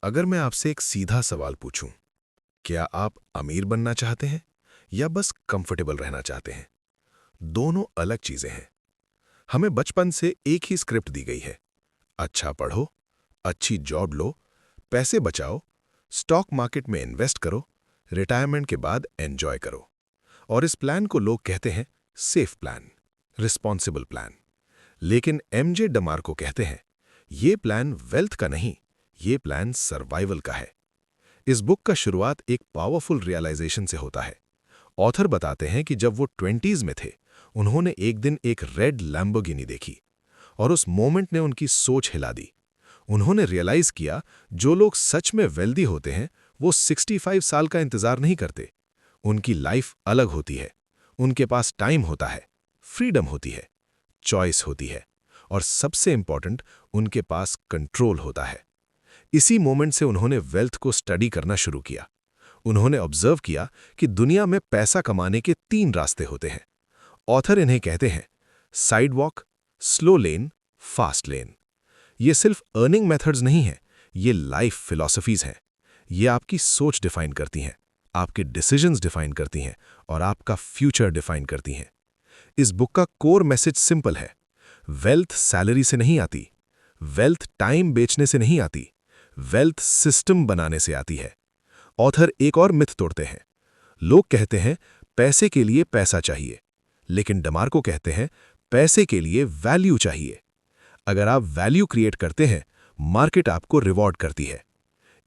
अगर मैं आपसे एक सीधा सवाल पूछूं, क्या आप अमीर बनना चाहते हैं या बस कंफर्टेबल रहना चाहते हैं? दोनों अलग चीजें हैं। हमें बचपन से एक ही स्क्रिप्ट दी गई है। अच्छा पढ़ो, अच्छी जॉब लो, पैसे बचाओ, स्टॉक मार्केट में इन्वेस्ट करो, रिटायरमेंट के बाद एंजॉय करो। और इस प्लान को लोग कहते हैं सेफ प्लान, रिस्पॉन्सिबल प्लान। लेकिन एमजे डमार्को कहते हैं, ये प्लान वेल्थ का नहीं, ये प्लान सर्वाइवल का है। इस बुक का शुरुआत एक पावरफुल रियलाइजेशन से होता है। ऑथर बताते हैं कि जब वो 20s में थे, उन्होंने एक दिन एक रेड लैम्बोर्गिनी देखी और उस मोमेंट ने उनकी सोच हिला दी। उन्होंने रियलाइज किया, जो लोग सच में वेल्दी होते हैं वो 65 साल का इंतजार नहीं करते। उनकी लाइफ अलग होती है। उनके पास टाइम होता है, फ्रीडम होती है, चॉइस होती है और सबसे इंपॉर्टेंट, उनके पास कंट्रोल होता है। इसी मोमेंट से उन्होंने वेल्थ को स्टडी करना शुरू किया। उन्होंने ऑब्जर्व किया कि दुनिया में पैसा कमाने के 3 रास्ते होते हैं। ऑथर इन्हें कहते हैं साइड वॉक, स्लो लेन, फास्ट लेन। ये सिर्फ अर्निंग मेथड्स नहीं हैं, ये लाइफ फिलॉसफीज हैं। ये आपकी सोच डिफाइन करती हैं, आपके डिसीजंस डिफाइन करती हैं और आपका फ्यूचर डिफाइन करती हैं। इस बुक का कोर मैसेज सिंपल है। वेल्थ सैलरी से नहीं आती, वेल्थ टाइम बेचने से नहीं आती, वेल्थ सिस्टम बनाने से आती है। ऑथर एक और मिथ तोड़ते हैं। लोग कहते हैं पैसे के लिए पैसा चाहिए, लेकिन डमार्को कहते हैं पैसे के लिए वैल्यू चाहिए। अगर आप वैल्यू क्रिएट करते हैं, मार्केट आपको रिवॉर्ड करती है।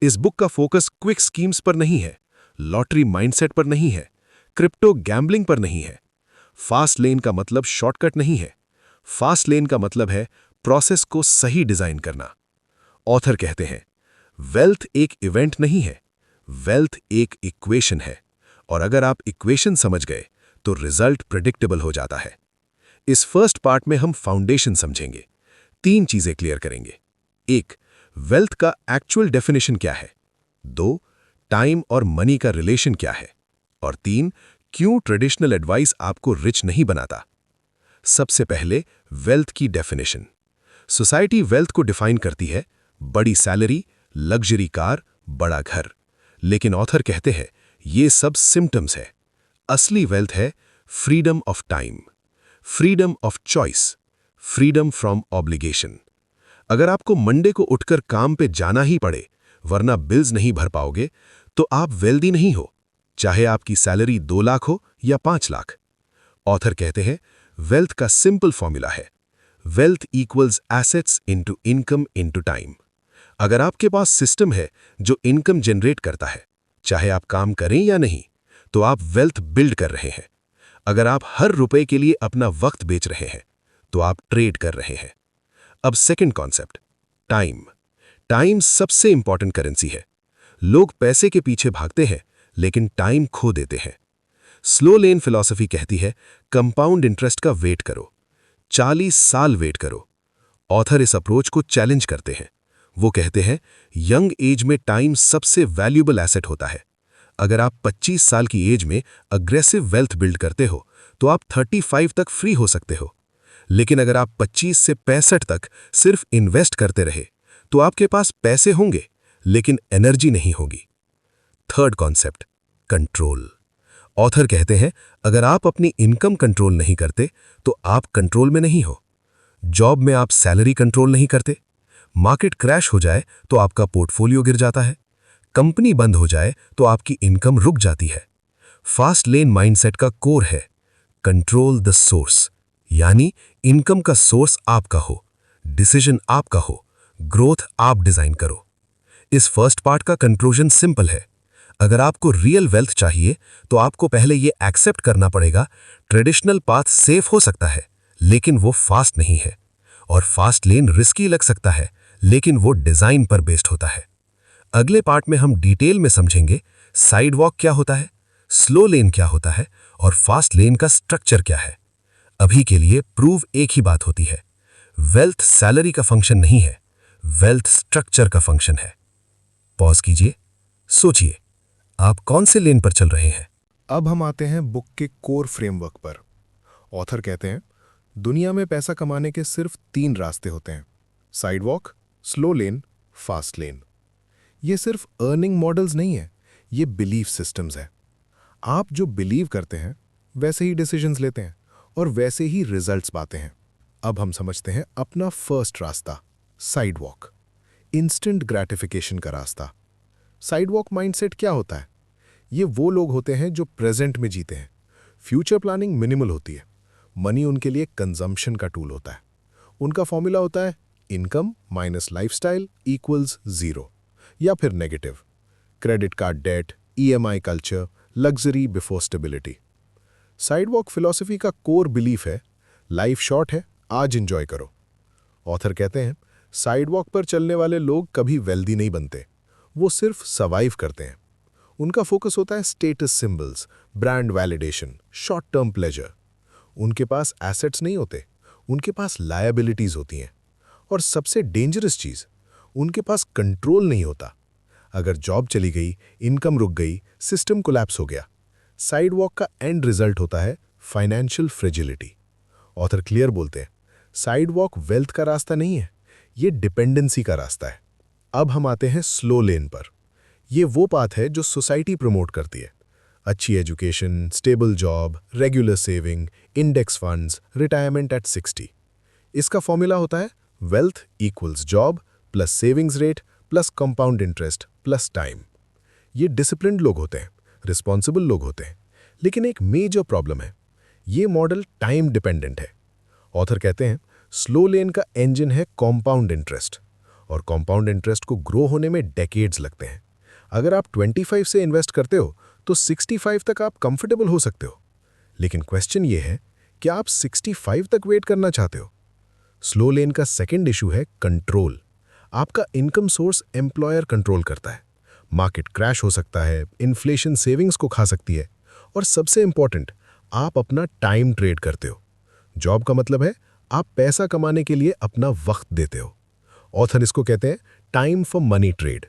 इस बुक का फोकस क्विक स्कीम्स पर नहीं है, लॉटरी माइंडसेट पर नहीं है, क्रिप्टो गैम्बलिंग पर नहीं है। फास्ट लेन का मतलब शॉर्टकट नहीं है। फास्ट लेन का मतलब है प्रोसेस को सही डिजाइन करना। ऑथर कहते हैं वेल्थ एक इवेंट नहीं है, वेल्थ एक इक्वेशन है और अगर आप इक्वेशन समझ गए तो रिजल्ट प्रेडिक्टेबल हो जाता है। इस फर्स्ट पार्ट में हम फाउंडेशन समझेंगे। 3 चीजें क्लियर करेंगे। 1, वेल्थ का एक्चुअल डेफिनेशन क्या है। 2, टाइम और मनी का रिलेशन क्या है। और 3, क्यों ट्रेडिशनल एडवाइस आपको रिच नहीं बनाता। सबसे पहले वेल्थ की डेफिनेशन। सोसाइटी वेल्थ को डिफाइन करती है बड़ी सैलरी, लग्जरी कार, बड़ा घर। लेकिन ऑथर कहते हैं ये सब सिम्टम्स है। असली वेल्थ है freedom of time, freedom of choice, freedom from obligation. अगर आपको मंडे को उठकर काम पे जाना ही पड़े वरना बिल्स नहीं भर पाओगे, तो आप वेल्दी नहीं हो, चाहे आपकी सैलरी 2 लाख हो या 5 लाख। ऑथर कहते हैं वेल्थ का सिंपल फॉर्मूला है wealth equals assets into income into time. अगर आपके पास सिस्टम है जो इनकम जनरेट करता है, चाहे आप काम करें या नहीं, तो आप वेल्थ बिल्ड कर रहे हैं। अगर आप हर रुपए के लिए अपना वक्त बेच रहे हैं, तो आप ट्रेड कर रहे हैं। अब सेकंड कॉन्सेप्ट, टाइम। टाइम सबसे इंपॉर्टेंट करेंसी है। लोग पैसे के पीछे भागते हैं लेकिन टाइम खो देते हैं। स्लो लेन फिलॉसफी कहती है कंपाउंड इंटरेस्ट का वेट करो, 40 साल वेट करो। ऑथर इस अप्रोच को चैलेंज करते हैं। वो कहते हैं यंग एज में टाइम सबसे वैल्यूएबल एसेट होता है। अगर आप 25 साल की एज में अग्रेसिव वेल्थ बिल्ड करते हो तो आप 35 तक फ्री हो सकते हो। लेकिन अगर आप 25 से 65 तक सिर्फ इन्वेस्ट करते रहे तो आपके पास पैसे होंगे लेकिन एनर्जी नहीं होगी। Third concept, control. ऑथर कहते हैं अगर आप अपनी इनकम कंट्रोल नहीं करते तो आप कंट्रोल में नहीं हो। जॉब में आप सैलरी कंट्रोल नहीं करते, मार्केट क्रैश हो जाए तो आपका पोर्टफोलियो गिर जाता है, कंपनी बंद हो जाए तो आपकी इनकम रुक जाती है। फास्ट लेन माइंडसेट का कोर है कंट्रोल द सोर्स, यानी इनकम का सोर्स आपका हो, डिसीजन आपका हो, ग्रोथ आप डिजाइन करो। इस फर्स्ट पार्ट का कंक्लूजन सिंपल है। अगर आपको रियल वेल्थ चाहिए तो आपको पहले ये एक्सेप्ट करना पड़ेगा ट्रेडिशनल पाथ सेफ हो सकता है लेकिन वो फास्ट नहीं है, और फास्ट लेन रिस्की लग सकता है लेकिन वो डिजाइन पर बेस्ड होता है। अगले पार्ट में हम डिटेल में समझेंगे साइड वॉक क्या होता है, स्लो लेन क्या होता है और फास्ट लेन का स्ट्रक्चर क्या है। अभी के लिए प्रूव एक ही बात होती है, वेल्थ सैलरी का फंक्शन नहीं है, वेल्थ स्ट्रक्चर का फंक्शन है। पॉज कीजिए, सोचिए आप कौन से लेन पर चल रहे हैं। अब हम आते हैं बुक के कोर फ्रेमवर्क पर। ऑथर कहते हैं दुनिया में पैसा कमाने के सिर्फ 3 रास्ते होते हैं, साइड वॉक, स्लो लेन, फास्ट लेन। ये सिर्फ अर्निंग मॉडल्स नहीं है, ये बिलीफ सिस्टम्स है। आप जो बिलीव करते हैं वैसे ही डिसीजंस लेते हैं और वैसे ही रिजल्ट्स पाते हैं। अब हम समझते हैं अपना फर्स्ट रास्ता, साइड वॉक, इंस्टेंट ग्रेटिफिकेशन का रास्ता। साइड वॉक माइंडसेट क्या होता है? ये वो लोग होते हैं जो प्रेजेंट में जीते हैं। फ्यूचर प्लानिंग मिनिमल होती है। मनी उनके लिए कंजम्पशन का टूल होता है। उनका फॉर्मूला होता है इनकम माइनस लाइफस्टाइल इक्वल्स 0 या फिर negative. Credit card debt, EMI culture, luxury before stability. Sidewalk philosophy का कोर बिलीफ है लाइफ शॉर्ट है, आज एंजॉय करो। ऑथर कहते हैं साइडवॉक पर चलने वाले लोग कभी वेल्दी नहीं बनते, वो सिर्फ सर्वाइव करते हैं। उनका फोकस होता है status symbols, brand validation, short term pleasure. उनके पास एसेट्स नहीं होते, उनके पास लायबिलिटीज होती हैं। और सबसे डेंजरस चीज, उनके पास कंट्रोल नहीं होता। अगर जॉब चली गई, इनकम रुक गई, सिस्टम कोलैप्स हो गया, साइडवॉक का एंड रिजल्ट होता है फाइनेंशियल फ्रेजिलिटी। ऑथर क्लियर बोलते हैं साइडवॉक वेल्थ का रास्ता नहीं है, ये डिपेंडेंसी का रास्ता है। अब हम आते हैं स्लो लेन पर। ये वो पाथ है जो सोसाइटी प्रमोट करती है। अच्छी education, stable job, regular saving, index funds, retirement at 60। इसका फॉर्मूला होता है wealth equals job plus savings rate plus compound interest plus time. ये डिसिप्लिन्ड लोग होते हैं, रिस्पॉन्सिबल लोग होते हैं। लेकिन एक मेजर प्रॉब्लम है, ये मॉडल टाइम डिपेंडेंट है। ऑथर कहते हैं स्लो लेन का इंजन है कॉम्पाउंड इंटरेस्ट, और कॉम्पाउंड इंटरेस्ट को ग्रो होने में डेकेड्स लगते हैं। अगर आप 25 से इन्वेस्ट करते हो तो 65 तक आप कंफर्टेबल हो सकते हो। लेकिन क्वेश्चन ये है कि आप 65 तक वेट करना चाहते हो? स्लो लेन का सेकंड इशू है कंट्रोल। आपका इनकम सोर्स एम्प्लॉयर कंट्रोल करता है। मार्केट क्रैश हो सकता है, इन्फ्लेशन सेविंग्स को खा सकती है, और सबसे इंपॉर्टेंट, आप अपना टाइम ट्रेड करते हो। जॉब का मतलब है आप पैसा कमाने के लिए अपना वक्त देते हो। ऑथर इसको कहते हैं टाइम फॉर मनी ट्रेड।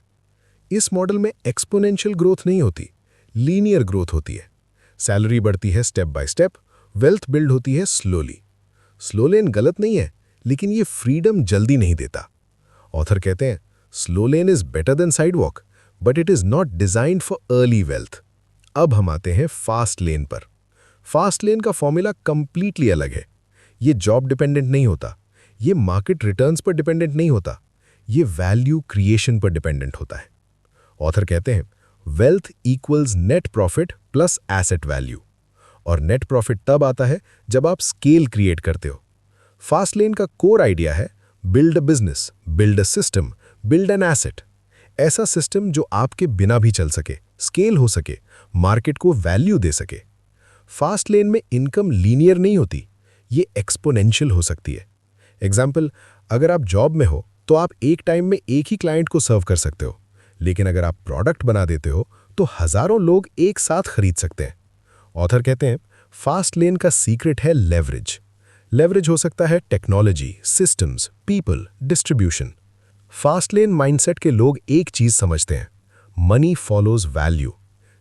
इस मॉडल में एक्सपोनेंशियल ग्रोथ नहीं होती, लीनियर ग्रोथ होती है। सैलरी बढ़ती है step by step, wealth build होती है स्लोली। स्लो लेन गलत नहीं है, लेकिन ये फ्रीडम जल्दी नहीं देता। ऑथर कहते हैं slow lane is better than sidewalk, but it is not designed for early wealth. अब हम आते हैं फास्ट लेन पर। फास्ट लेन का फॉर्मूला कंप्लीटली अलग है। ये जॉब डिपेंडेंट नहीं होता, ये मार्केट रिटर्न्स पर डिपेंडेंट नहीं होता, ये वैल्यू क्रिएशन पर डिपेंडेंट होता है। ऑथर कहते हैं wealth equals net profit plus asset value, और नेट प्रॉफिट तब आता है जब आप स्केल क्रिएट करते हो। फास्ट लेन का कोर आइडिया है build a business, build a system, build an asset. ऐसा सिस्टम जो आपके बिना भी चल सके, स्केल हो सके, मार्केट को वैल्यू दे सके। फास्ट लेन में इनकम लीनियर नहीं होती, ये एक्सपोनेंशियल हो सकती है। एग्जाम्पल, अगर आप जॉब में हो तो आप एक टाइम में एक ही क्लाइंट को सर्व कर सकते हो, लेकिन अगर आप प्रोडक्ट बना देते हो तो हजारों लोग एक साथ खरीद सकते हैं। ऑथर कहते हैं फास्ट लेन का सीक्रेट है लेवरेज। लेवरेज हो सकता है technology, systems, people, distribution. Fast lane mindset के लोग एक चीज समझते हैं, मनी फॉलोज वैल्यू।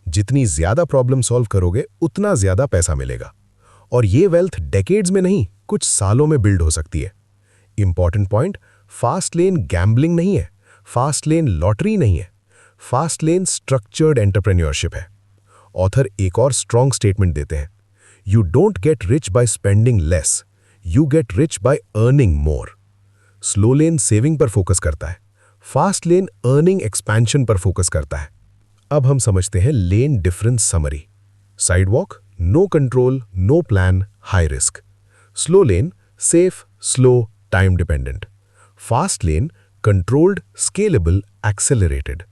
जितनी ज्यादा प्रॉब्लम सॉल्व करोगे उतना ज्यादा पैसा मिलेगा, और ये वेल्थ डेकेड्स में नहीं, कुछ सालों में बिल्ड हो सकती है। Important point, fast lane gambling नहीं है, फास्ट लेन लॉटरी नहीं है, फास्ट लेन स्ट्रक्चर्ड एंटरप्रेन्योरशिप है। ऑथर एक और स्ट्रॉन्ग स्टेटमेंट देते हैं, you don't get rich by spending less, you get rich by earning more. Slow lane saving पर फोकस करता है, फास्ट लेन अर्निंग एक्सपेंशन पर फोकस करता है। अब हम समझते हैं lane difference summary. Sidewalk no control, no plan, high risk. Slow लेन safe, slow, time dependent. Fast lane controlled, scalable, accelerated.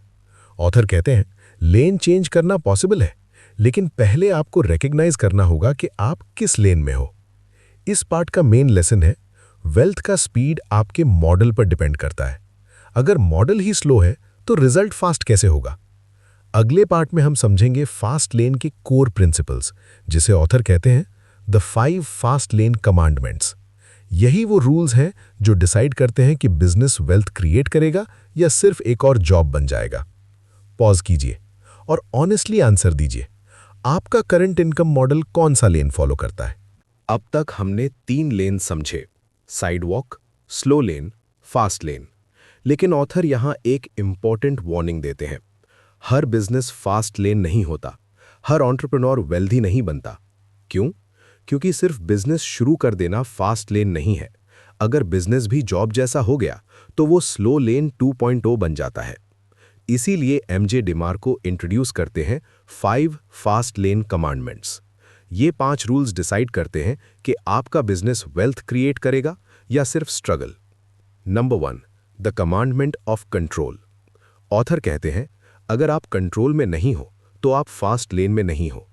Author कहते हैं लेन चेंज करना पॉसिबल है, लेकिन पहले आपको रिकॉग्नाइज करना होगा कि आप किस लेन में हो। इस पार्ट का मेन लेसन है वेल्थ का स्पीड आपके मॉडल पर डिपेंड करता है। अगर मॉडल ही स्लो है तो रिजल्ट फास्ट कैसे होगा? अगले पार्ट में हम समझेंगे फास्ट लेन के कोर प्रिंसिपल्स, जिसे ऑथर कहते हैं द 5 फास्ट लेन कमांडमेंट्स। यही वो रूल्स हैं जो डिसाइड करते हैं कि बिजनेस वेल्थ क्रिएट करेगा या सिर्फ एक और जॉब बन जाएगा। पॉज कीजिए और ऑनेस्टली आंसर दीजिए, आपका करंट इनकम मॉडल कौन सा लेन फॉलो करता है? अब तक हमने 3 लेन समझे, साइडवॉक, स्लो लेन, फास्ट लेन। लेकिन ऑथर यहाँ एक इम्पॉर्टेंट वार्निंग देते हैं। हर बिजनेस फास्ट लेन नहीं होता, हर एंटरप्रेन्योर वेल्दी नहीं बनता। क्यों? क्योंकि सिर्फ बिजनेस शुरू कर देना फास्ट लेन नहीं है। अगर बिजनेस भी जॉब जैसा हो गया तो वो स्लो लेन 2.0 बन जाता है। इसीलिए एमजे डिमार्को इंट्रोड्यूस करते हैं 5 फास्ट लेन कमांडमेंट्स। ये 5 रूल्स डिसाइड करते हैं कि आपका बिजनेस वेल्थ क्रिएट करेगा या सिर्फ struggle. Number 1, the commandment of control. Author कहते हैं, अगर आप कंट्रोल में नहीं हो तो आप फास्ट लेन में नहीं हो।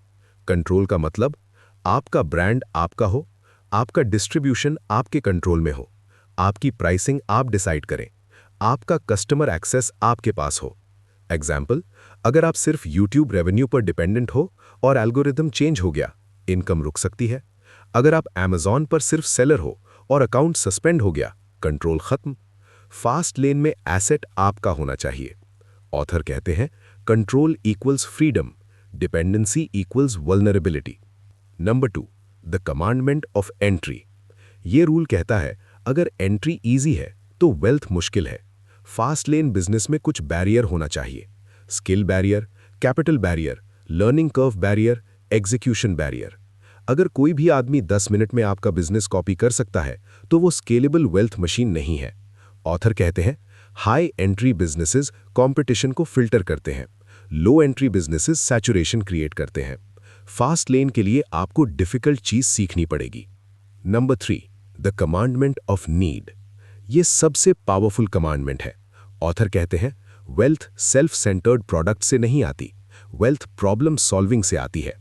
कंट्रोल का मतलब आपका ब्रांड आपका हो, आपका डिस्ट्रीब्यूशन आपके कंट्रोल में हो, आपकी प्राइसिंग आप डिसाइड करें, आपका कस्टमर एक्सेस आपके पास हो। एग्जाम्पल, अगर आप सिर्फ यूट्यूब रेवेन्यू पर डिपेंडेंट हो और एल्गोरिदम चेंज हो गया, इनकम रुक सकती है। अगर आप Amazon पर सिर्फ सेलर हो और अकाउंट सस्पेंड हो गया, कंट्रोल खत्म। फास्ट लेन में एसेट आपका होना चाहिए। ऑथर कहते हैं, control equals freedom, dependency equals vulnerability. Number 2, the commandment of entry. ये रूल कहता है, अगर एंट्री इजी है तो वेल्थ मुश्किल है। फास्ट लेन बिजनेस में कुछ बैरियर होना चाहिए। Skill barrier, capital barrier, learning curve barrier, execution barrier. अगर कोई भी आदमी 10 मिनट में आपका बिजनेस कॉपी कर सकता है तो वो स्केलेबल वेल्थ मशीन नहीं है। ऑथर कहते हैं, हाई एंट्री बिजनेसेस कंपटीशन को फिल्टर करते हैं, लो एंट्री बिजनेसेस सैचुरेशन क्रिएट करते हैं। फास्ट लेन के लिए आपको डिफिकल्ट चीज सीखनी पड़ेगी। Number 3, the commandment of need. ये सबसे पावरफुल कमांडमेंट है। ऑथर कहते हैं, वेल्थ सेल्फ सेंटर्ड प्रोडक्ट से नहीं आती, वेल्थ प्रॉब्लम सॉल्विंग से आती है।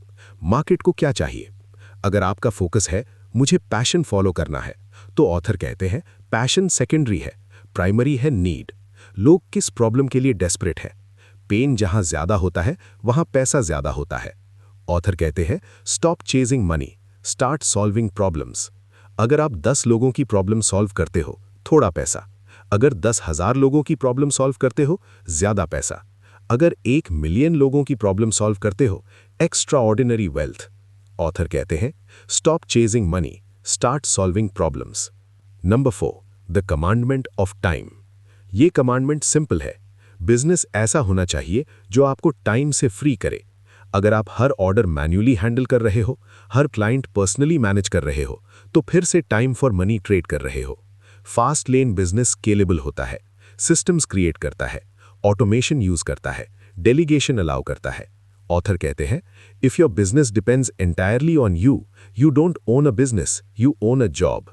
मार्केट को क्या चाहिए? अगर आपका फोकस है मुझे पैशन फॉलो करना है, तो ऑथर कहते हैं पैशन सेकेंडरी है, प्राइमरी है नीड। लोग किस प्रॉब्लम के लिए डेस्परेट है? पेन जहां ज्यादा होता है वहां पैसा ज्यादा होता है। ऑथर कहते हैं stop chasing money, start solving problems. अगर आप 10 लोगों की प्रॉब्लम सॉल्व करते हो, थोड़ा पैसा। अगर 10,000 लोगों की प्रॉब्लम सॉल्व करते हो, ज्यादा पैसा। अगर 1 मिलियन लोगों की प्रॉब्लम सॉल्व करते हो, एक्स्ट्रा ऑर्डिनरी वेल्थ। ऑथर कहते हैं stop chasing money, start solving problems. Number 4, the commandment of time. ये कमांडमेंट सिंपल है। बिजनेस ऐसा होना चाहिए जो आपको टाइम से फ्री करे। अगर आप हर ऑर्डर मैन्युअली हैंडल कर रहे हो, हर क्लाइंट पर्सनली मैनेज कर रहे हो, तो फिर से टाइम फॉर मनी ट्रेड कर रहे हो। फास्ट लेन बिजनेस स्केलेबल होता है, सिस्टम्स क्रिएट करता है, ऑटोमेशन यूज करता है, डेलीगेशन अलाउ करता है। ऑथर कहते हैं, if your business depends entirely on you, you don't own a business, you own a job.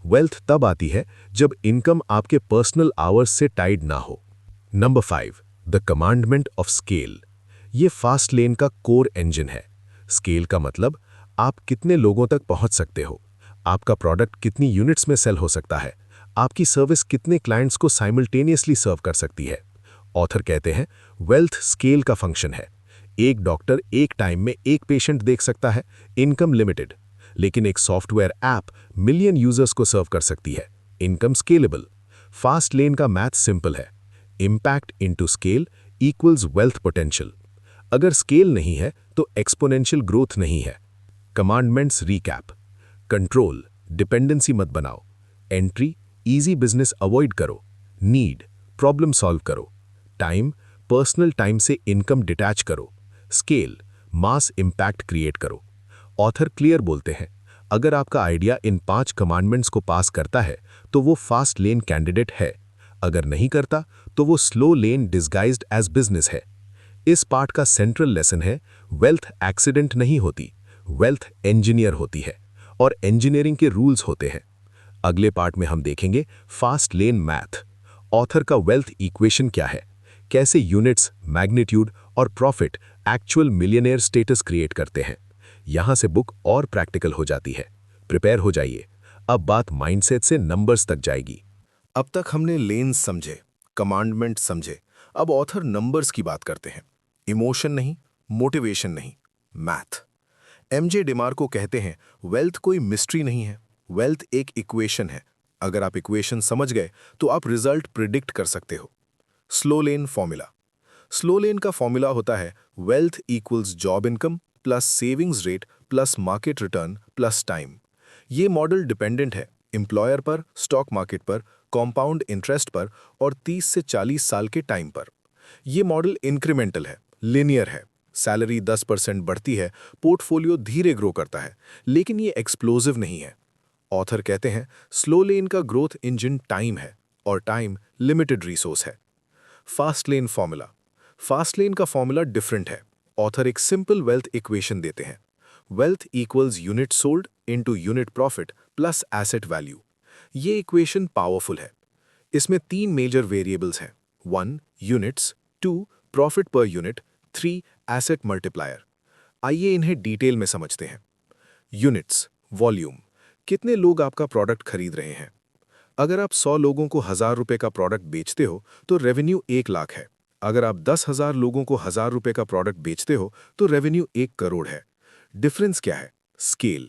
Wealth तब आती है जब इनकम आपके पर्सनल आवर्स से टाइड ना हो। Number 5, the commandment of scale. ये फास्ट लेन का कोर इंजन है। स्केल का मतलब आप कितने लोगों तक पहुंच सकते हो, आपका प्रोडक्ट कितनी यूनिट्स में सेल हो सकता है, आपकी सर्विस कितने क्लाइंट्स को साइमल्टेनियसली सर्व कर सकती है। ऑथर कहते हैं वेल्थ स्केल का फंक्शन है। एक डॉक्टर एक टाइम में एक पेशेंट देख सकता है, इनकम लिमिटेड। लेकिन एक सॉफ्टवेयर ऐप मिलियन यूजर्स को सर्व कर सकती है, इनकम स्केलेबल। फास्ट लेन का मैथ सिंपल है, impact into scale equals wealth potential. अगर स्केल नहीं है तो एक्सपोनेंशियल ग्रोथ नहीं है। Commandments recap. कंट्रोल, डिपेंडेंसी मत बनाओ। एंट्री, इजी बिजनेस अवॉइड करो। नीड, प्रॉब्लम सॉल्व करो। टाइम, पर्सनल टाइम से इनकम डिटैच करो। स्केल, मास इंपैक्ट क्रिएट करो। ऑथर क्लियर बोलते हैं, अगर आपका आइडिया इन 5 कमांडमेंट्स को पास करता है तो वो फास्ट लेन कैंडिडेट है। अगर नहीं करता तो वो slow lane disguised as business है। इस पार्ट का सेंट्रल लेसन है, वेल्थ एक्सीडेंट नहीं होती, वेल्थ इंजीनियर होती है, और इंजीनियरिंग के रूल्स होते हैं। अगले पार्ट में हम देखेंगे फास्ट लेन मैथ। ऑथर का वेल्थ इक्वेशन क्या है, कैसे यूनिट्स, मैग्नीट्यूड और profit actual millionaire status create करते हैं। यहां से बुक और प्रैक्टिकल हो जाती है। प्रिपेयर हो जाइए, अब बात माइंडसेट से नंबर्स तक जाएगी। अब तक हमने लेन्स समझे, कमांडमेंट समझे, अब ऑथर नंबर्स की बात करते हैं। इमोशन नहीं, मोटिवेशन नहीं, मैथ। एमजे डिमार्को कहते हैं वेल्थ कोई मिस्ट्री नहीं है, वेल्थ एक इक्वेशन है। अगर आप इक्वेशन समझ गए तो आप रिजल्ट प्रिडिक्ट कर सकते हो। स्लो लेन फॉर्मूला। स्लो लेन का फॉर्मूला होता है wealth equals job income plus savings rate plus market return plus time. ये मॉडल डिपेंडेंट है एम्प्लॉयर पर, स्टॉक मार्केट पर, कॉम्पाउंड इंटरेस्ट पर और 30 से 40 साल के टाइम पर। ये मॉडल इंक्रीमेंटल है, लिनियर है। सैलरी 10% बढ़ती है, पोर्टफोलियो धीरे ग्रो करता है, लेकिन ये एक्सप्लोसिव नहीं है। ऑथर कहते हैं स्लो लेन का ग्रोथ इंजन टाइम है और टाइम लिमिटेड रिसोर्स है। फास्ट लेन फॉर्मूला। फास्ट लेन का फॉर्मूला डिफरेंट है। ऑथर एक सिंपल वेल्थ इक्वेशन देते हैं। Wealth equals unit sold into unit profit plus asset value. ये इक्वेशन पावरफुल है। इसमें 3 मेजर वेरिएबल्स हैं। 1 units, 2 profit per unit, 3 asset multiplier. आइए इन्हें डिटेल में समझते हैं। यूनिट्स, वॉल्यूम, कितने लोग आपका प्रोडक्ट खरीद रहे हैं। अगर आप 100 लोगों को 1000 रुपए का प्रोडक्ट बेचते हो तो रेवेन्यू 1 लाख है। अगर आप 10,000 लोगों को 1000 रुपए का प्रोडक्ट बेचते हो तो रेवेन्यू 1 करोड़ है। डिफरेंस क्या है? स्केल।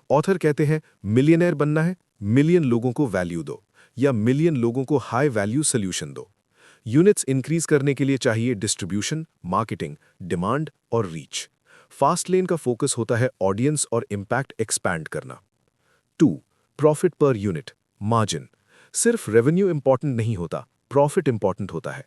ऑथर कहते हैं मिलियनेयर बनना है, मिलियन लोगों को वैल्यू दो, या मिलियन लोगों को हाई वैल्यू सोल्यूशन दो। यूनिट्स इंक्रीज करने के लिए चाहिए डिस्ट्रीब्यूशन, मार्केटिंग, डिमांड और रीच। फास्ट लेन का फोकस होता है ऑडियंस और इम्पैक्ट एक्सपैंड करना। 2 प्रॉफिट पर यूनिट, मार्जिन। सिर्फ रेवेन्यू इंपॉर्टेंट नहीं होता, प्रॉफिट इंपॉर्टेंट होता है।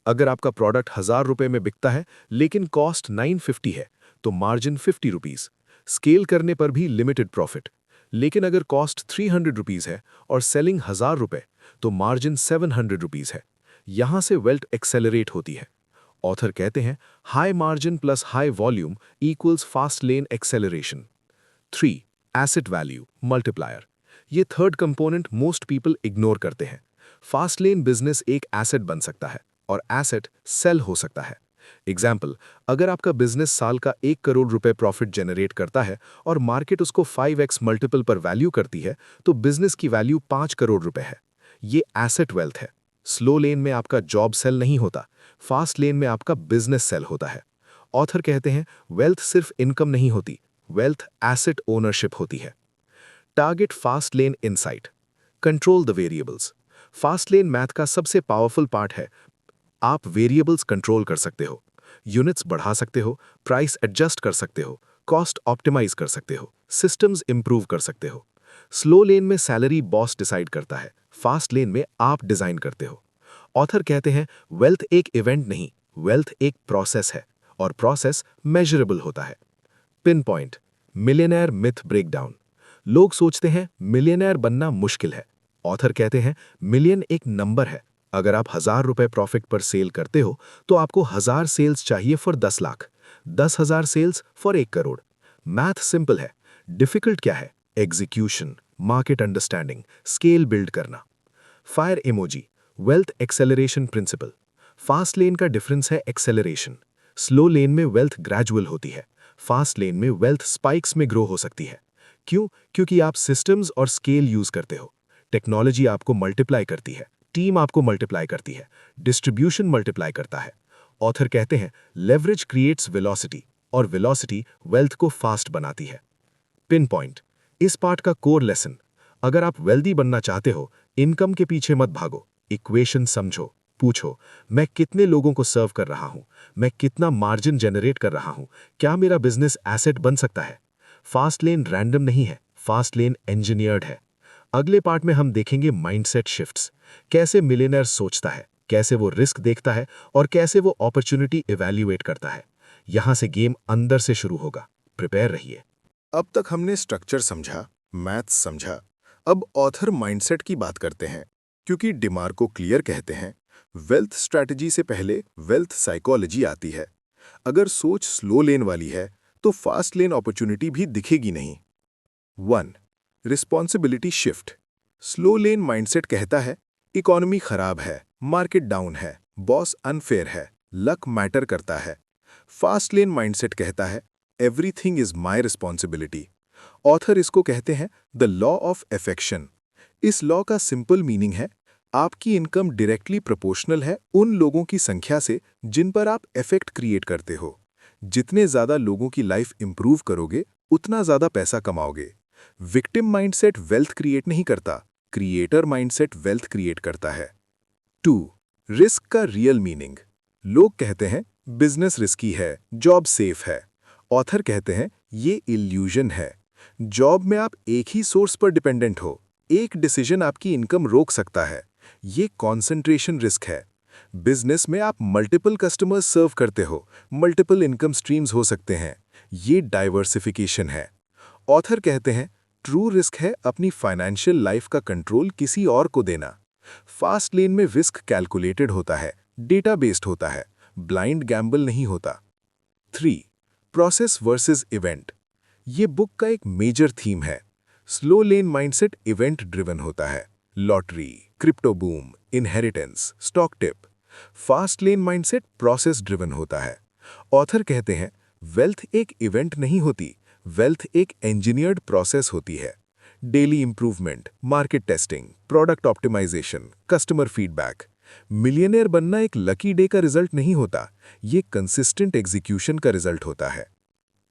अगर आपका प्रोडक्ट 1000 रुपए में बिकता है लेकिन कॉस्ट 950 है तो मार्जिन 50 रुपीज। स्केल करने पर भी लिमिटेड प्रॉफिट। लेकिन अगर कॉस्ट 300 रुपीज है और सेलिंग 1000 रुपए तो मार्जिन 700 रुपीज है। यहां से वेल्थ एक्सेलरेट होती है। ऑथर कहते हैं high margin plus high volume equals fast lane acceleration. 3 asset value multiplier. ये third component most people ignore करते हैं। फास्ट लेन बिजनेस एक एसेट बन सकता है और एसेट सेल हो सकता है। एग्जाम्पल, अगर आपका बिजनेस साल का 1 करोड़ रुपए प्रॉफिट जनरेट करता है और मार्केट उसको 5x मल्टीपल पर वैल्यू करती है तो बिजनेस की वैल्यू 5 करोड़ रुपए है। ये एसेट वेल्थ है। स्लो लेन में आपका जॉब सेल नहीं होता, फास्ट लेन में आपका बिजनेस सेल होता है। ऑथर कहते हैं वेल्थ सिर्फ इनकम नहीं होती, वेल्थ एसेट ओनरशिप होती है। Target fast lane insight. Control the variables. Fast lane math का सबसे पावरफुल पार्ट है। आप वेरिएबल्स कंट्रोल कर सकते हो, यूनिट्स बढ़ा सकते हो, प्राइस एडजस्ट कर सकते हो, कॉस्ट ऑप्टिमाइज कर सकते हो, सिस्टम्स इंप्रूव कर सकते हो। स्लो लेन में सैलरी बॉस डिसाइड करता है, फास्ट लेन में आप डिजाइन करते हो। ऑथर कहते हैं वेल्थ एक इवेंट नहीं, वेल्थ एक प्रोसेस है और प्रोसेस मेजरेबल होता है। Pin point, millionaire myth breakdown. लोग सोचते हैं मिलियनेयर बनना मुश्किल है। ऑथर कहते हैं मिलियन एक नंबर है। अगर आप 1000 रुपए प्रॉफिट पर सेल करते हो तो आपको 1000 सेल्स चाहिए for 10 lakh, 10,000 sales for 1 crore. Math simple है, डिफिकल्ट क्या है? Execution, market understanding, scale build करना। Fire emoji, wealth acceleration principle. Fast lane का डिफरेंस है एक्सेलरेशन। स्लो लेन में वेल्थ ग्रेजुअल होती है, फास्ट लेन में वेल्थ स्पाइक्स में ग्रो हो सकती है। क्यों? क्योंकि आप सिस्टम्स और स्केल यूज करते हो। टेक्नोलॉजी आपको मल्टीप्लाई करती है, टीम आपको मल्टीप्लाई करती है, डिस्ट्रीब्यूशन मल्टीप्लाई करता है। ऑथर कहते हैं लेवरेज क्रिएट्स वेलोसिटी और वेलोसिटी वेल्थ को फास्ट बनाती है। पिन पॉइंट, इस पार्ट का कोर लेसन। अगर आप वेल्दी बनना चाहते हो, इनकम के पीछे मत भागो, इक्वेशन समझो। पूछो मैं कितने लोगों को सर्व कर रहा हूं, मैं कितना मार्जिन जनरेट कर रहा हूं, क्या मेरा बिजनेस एसेट बन सकता है। फास्ट लेन रैंडम नहीं है, फास्ट लेन इंजीनियर्ड है। अगले पार्ट में हम देखेंगे माइंडसेट शिफ्ट्स। कैसे मिलियनेयर सोचता है, कैसे वो रिस्क देखता है और कैसे वो अपॉर्चुनिटी इवैल्यूएट करता है। यहां से गेम अंदर से शुरू होगा, प्रिपेयर रहिए। अब तक हमने स्ट्रक्चर समझा, मैथ्स समझा। अब ऑथर माइंडसेट की बात करते हैं, क्योंकि डिमार्को क्लियर कहते हैं वेल्थ स्ट्रैटेजी से पहले वेल्थ साइकोलॉजी आती है। अगर सोच स्लो लेन वाली है तो फास्ट लेन अपॉर्चुनिटी भी दिखेगी नहीं। 1 रिस्पॉन्सिबिलिटी शिफ्ट। स्लो लेन माइंडसेट कहता है इकोनॉमी खराब है, मार्केट डाउन है, बॉस अनफेयर है, लक मैटर करता है। फास्ट लेन माइंडसेट कहता है everything is my responsibility. Author इसको कहते हैं द लॉ ऑफ अफेक्शन। इस लॉ का सिंपल मीनिंग है आपकी इनकम डायरेक्टली प्रोपोर्शनल है उन लोगों की संख्या से जिन पर आप इफेक्ट क्रिएट करते हो। जितने ज्यादा लोगों की लाइफ इंप्रूव करोगे उतना ज्यादा पैसा कमाओगे। विक्टिम माइंडसेट वेल्थ क्रिएट नहीं करता, क्रिएटर माइंडसेट वेल्थ क्रिएट करता है। 2 रिस्क का रियल मीनिंग। लोग कहते हैं बिजनेस रिस्की है, जॉब सेफ है। ऑथर कहते हैं ये इल्यूजन है। जॉब में आप एक ही सोर्स पर डिपेंडेंट हो, एक डिसीजन आपकी इनकम रोक सकता है। ये कॉन्सेंट्रेशन रिस्क है। बिजनेस में आप मल्टीपल कस्टमर्स सर्व करते हो, मल्टीपल इनकम स्ट्रीम्स हो सकते हैं। ये डाइवर्सिफिकेशन है। ऑथर कहते हैं ट्रू रिस्क है अपनी फाइनेंशियल लाइफ का कंट्रोल किसी और को देना। फास्ट लेन में रिस्क कैलकुलेटेड होता है, डेटा बेस्ड होता है, ब्लाइंड गैम्बल नहीं होता। 3. Process versus event. ये बुक का एक मेजर थीम है। स्लो लेन माइंडसेट इवेंट ड्रिवन होता है। Lottery, crypto boom, inheritance, stock tip. Fast lane mindset process driven होता है। ऑथर कहते हैं वेल्थ एक इवेंट नहीं होती, वेल्थ एक इंजीनियर्ड प्रोसेस होती है। Daily improvement, market testing, product optimisation, customer feedback. Millionaire बनना एक लकी डे का रिजल्ट नहीं होता, ये कंसिस्टेंट एग्जीक्यूशन का रिजल्ट होता है।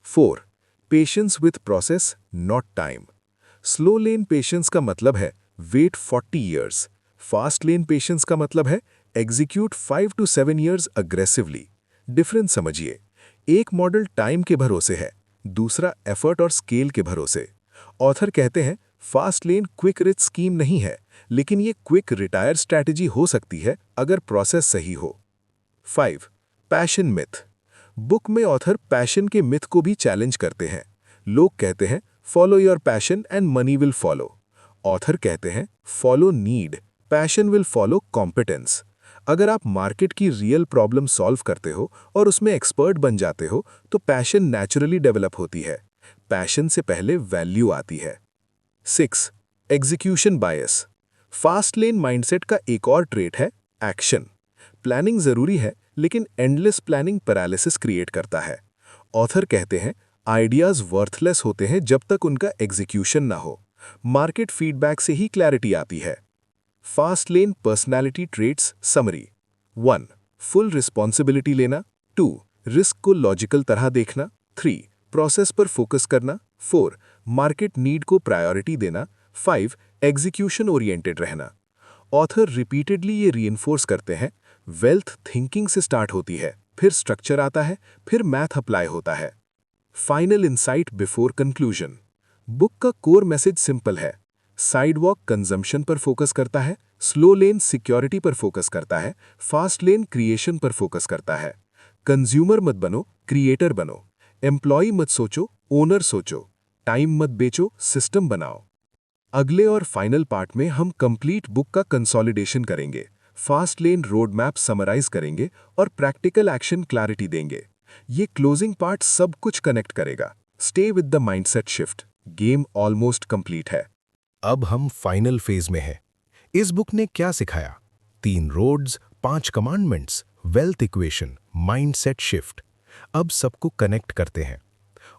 4. Patience with process not time. Slow lane patience का मतलब है wait 40 years. Fast lane patience का मतलब है execute 5 to 7 years aggressively. Difference समझिए, एक मॉडल टाइम के भरोसे है, दूसरा एफर्ट और स्केल के भरोसे। ऑथर कहते हैं फास्ट लेन क्विक रिच स्कीम नहीं है, लेकिन ये क्विक रिटायर स्ट्रैटेजी हो सकती है अगर प्रोसेस सही हो। 5. Passion myth. बुक में ऑथर पैशन के मिथ को भी चैलेंज करते हैं। लोग कहते हैं follow your passion and money will follow. Author कहते हैं follow need, passion will follow competence. अगर आप मार्केट की रियल प्रॉब्लम सॉल्व करते हो और उसमें एक्सपर्ट बन जाते हो तो पैशन नेचुरली डेवलप होती है। पैशन से पहले वैल्यू आती है। 6. एग्जीक्यूशन बायस। फास्ट लेन माइंडसेट का एक और ट्रेट है एक्शन। प्लानिंग जरूरी है, लेकिन एंडलेस प्लानिंग पैरालिसिस क्रिएट करता है। ऑथर कहते हैं आइडियाज वर्थलेस होते हैं जब तक उनका एग्जीक्यूशन ना हो। मार्केट फीडबैक से ही क्लैरिटी आती है। फास्ट लेन personality traits summary. 1. Full responsibility लेना। 2. रिस्क को लॉजिकल तरह देखना। 3. प्रोसेस पर फोकस करना। 4. मार्केट नीड को प्रायोरिटी देना। 5. एग्जीक्यूशन ओरिएंटेड रहना। ऑथर रिपीटेडली ये रीइंफोर्स करते हैं वेल्थ थिंकिंग से स्टार्ट होती है, फिर स्ट्रक्चर आता है, फिर मैथ अप्लाई होता है। Final insight before conclusion. Book का कोर मैसेज सिंपल है। साइडवॉक कंजम्पशन पर फोकस करता है, स्लो लेन सिक्योरिटी पर फोकस करता है, फास्ट लेन क्रिएशन पर फोकस करता है। कंज्यूमर मत बनो, क्रिएटर बनो। एम्प्लॉय मत सोचो, ओनर सोचो। टाइम मत बेचो, सिस्टम बनाओ। अगले और फाइनल पार्ट में हम कंप्लीट बुक का कंसोलिडेशन करेंगे, fast lane road map summarise करेंगे और प्रैक्टिकल एक्शन क्लैरिटी देंगे। ये क्लोजिंग पार्ट सब कुछ कनेक्ट करेगा। Stay with the mindset shift, game almost complete है। अब हम फाइनल फेज में हैं। इस बुक ने क्या सिखाया? 3 roads, 5 commandments, wealth equation, mindset shift. अब सबको कनेक्ट करते हैं।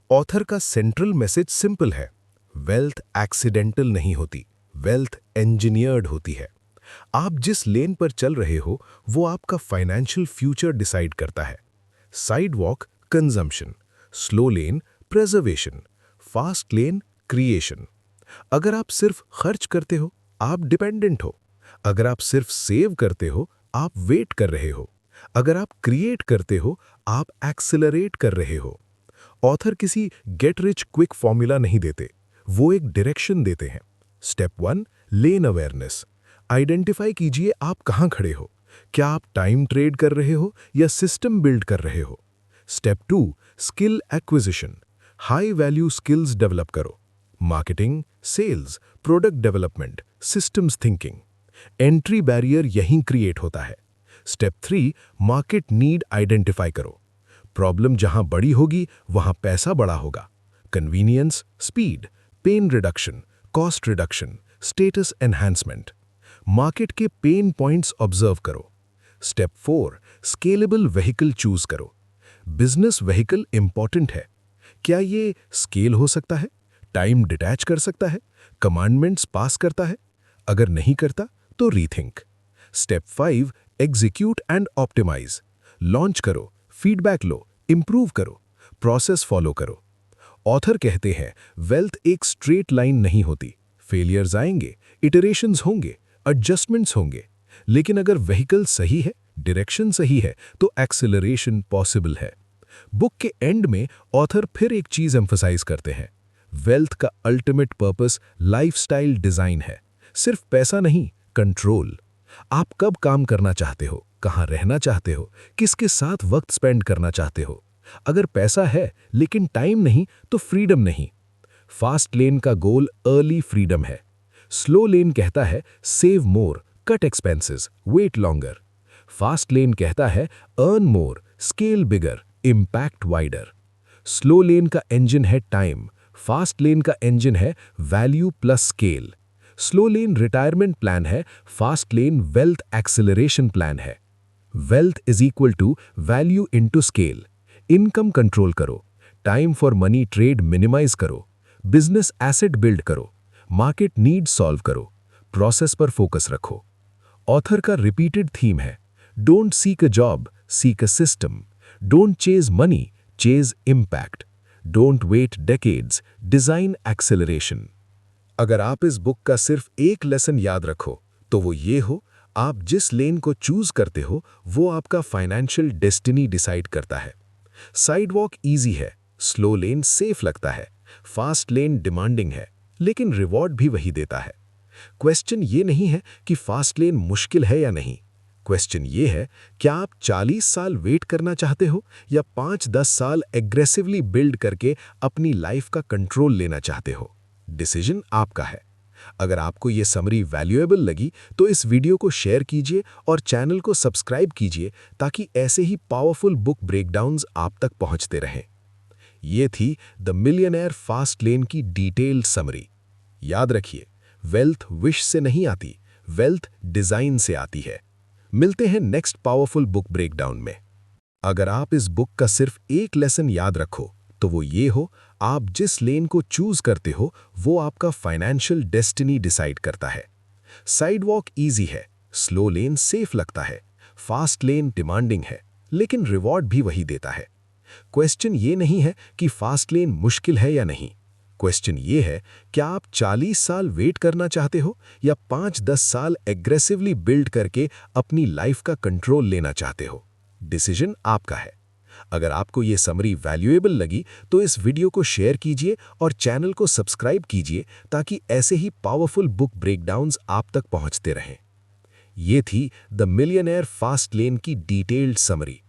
ऑथर का सेंट्रल मैसेज सिंपल है, वेल्थ एक्सीडेंटल नहीं होती, वेल्थ इंजीनियर्ड होती है। आप जिस लेन पर चल रहे हो वो आपका फाइनेंशियल फ्यूचर डिसाइड करता है। साइडवॉक कंजम्पशन, स्लो लेन प्रिजर्वेशन, फास्ट लेन क्रिएशन। अगर आप सिर्फ खर्च करते हो आप डिपेंडेंट हो, अगर आप सिर्फ सेव करते हो आप वेट कर रहे हो, अगर आप क्रिएट करते हो आप एक्सेलरेट कर रहे हो। ऑथर किसी गेट रिच क्विक फॉर्मूला नहीं देते, वो एक डायरेक्शन देते हैं। स्टेप 1 लेन अवेयरनेस। आइडेंटिफाई कीजिए आप कहाँ खड़े हो, क्या आप टाइम ट्रेड कर रहे हो या सिस्टम बिल्ड कर रहे हो। Step 2 skill acquisition. High value skills develop करो, marketing, sales, product development, systems thinking. Entry barrier यहीं क्रिएट होता है। स्टेप 3 मार्केट नीड आइडेंटिफाई करो। प्रॉब्लम जहां बड़ी होगी वहां पैसा बड़ा होगा। Convenience, speed, pain reduction, cost reduction, status enhancement. Market के पेन पॉइंट्स ऑब्जर्व करो। स्टेप 4 स्केलेबल व्हीकल चूज करो। बिजनेस व्हीकल इंपॉर्टेंट है, क्या ये स्केल हो सकता है, टाइम डिटैच कर सकता है, कमांडमेंट्स पास करता है? अगर नहीं करता तो rethink. Step 5 execute and optimise. Launch करो, फीडबैक लो, इंप्रूव करो, प्रोसेस फॉलो करो। ऑथर कहते हैं वेल्थ एक स्ट्रेट लाइन नहीं होती, फेलियर्स आएंगे, इटरेशंस होंगे, एडजस्टमेंट्स होंगे, लेकिन अगर व्हीकल सही है, डायरेक्शन सही है तो एक्सेलरेशन पॉसिबल है। बुक के एंड में ऑथर फिर एक चीज एम्फसाइज करते हैं, वेल्थ का अल्टीमेट पर्पस लाइफस्टाइल डिजाइन है, सिर्फ पैसा नहीं, कंट्रोल। आप कब काम करना चाहते हो, कहाँ रहना चाहते हो, किसके साथ वक्त स्पेंड करना चाहते हो। अगर पैसा है लेकिन टाइम नहीं तो फ्रीडम नहीं। फास्ट लेन का गोल अर्ली फ्रीडम है। स्लो लेन कहता है save more, cut expenses, wait longer. Fast lane कहता है earn more, scale bigger, impact wider. Slow lane का इंजन है टाइम, फास्ट लेन का इंजन है value plus scale. Slow lane retirement plan है, fast lane wealth acceleration plan है। Wealth is equal to value into scale. Income control करो, time for money trade minimize करो, business asset build करो, market need solve करो, process पर focus रखो। Author का repeated theme है don't seek a job, seek a system. Don't chase money, chase impact. Don't wait decades, design acceleration. अगर आप इस बुक का सिर्फ एक लेसन याद रखो तो वो ये हो, आप जिस लेन को चूज करते हो वो आपका फाइनेंशियल डेस्टिनी डिसाइड करता है। साइडवॉक इजी है, स्लो लेन सेफ लगता है, फास्ट लेन डिमांडिंग है, लेकिन रिवॉर्ड भी वही देता है। क्वेश्चन ये नहीं है कि फास्ट लेन मुश्किल है या नहीं। क्वेश्चन ये है, क्या आप 40 साल वेट करना चाहते हो या 5-10 साल एग्रेसिवली बिल्ड करके अपनी लाइफ का कंट्रोल लेना चाहते हो। डिसीजन आपका है। अगर आपको ये समरी वैल्यूएबल लगी तो इस वीडियो को शेयर कीजिए और चैनल को सब्सक्राइब कीजिए ताकि ऐसे ही पावरफुल बुक ब्रेकडाउन्स आप तक पहुंचते रहें। ये थी द मिलियनेयर फास्ट लेन की डिटेल्ड समरी। याद रखिए, वेल्थ विश से नहीं आती, वेल्थ डिजाइन से आती है। मिलते हैं नेक्स्ट पावरफुल बुक ब्रेकडाउन में। अगर आप इस बुक का सिर्फ एक लेसन याद रखो तो वो ये हो, आप जिस लेन को चूज करते हो वो आपका फाइनेंशियल डेस्टिनी डिसाइड करता है। साइडवॉक इजी है, स्लो लेन सेफ लगता है, फास्ट लेन डिमांडिंग है, लेकिन रिवॉर्ड भी वही देता है। क्वेश्चन ये नहीं है कि फास्ट लेन मुश्किल है या नहीं। क्वेश्चन ये है, क्या आप 40 साल वेट करना चाहते हो या 5-10 साल एग्रेसिवली बिल्ड करके अपनी लाइफ का कंट्रोल लेना चाहते हो। डिसीजन आपका है। अगर आपको ये समरी वैल्यूएबल लगी तो इस वीडियो को शेयर कीजिए और चैनल को सब्सक्राइब कीजिए ताकि ऐसे ही पावरफुल बुक ब्रेकडाउन्स आप तक पहुंचते रहें। ये थी द मिलियनेयर फास्ट लेन की डिटेल्ड समरी।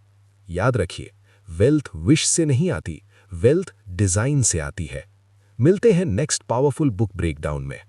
याद रखिए, वेल्थ विश से नहीं आती, वेल्थ डिजाइन से आती है। मिलते हैं नेक्स्ट पावरफुल बुक ब्रेकडाउन में।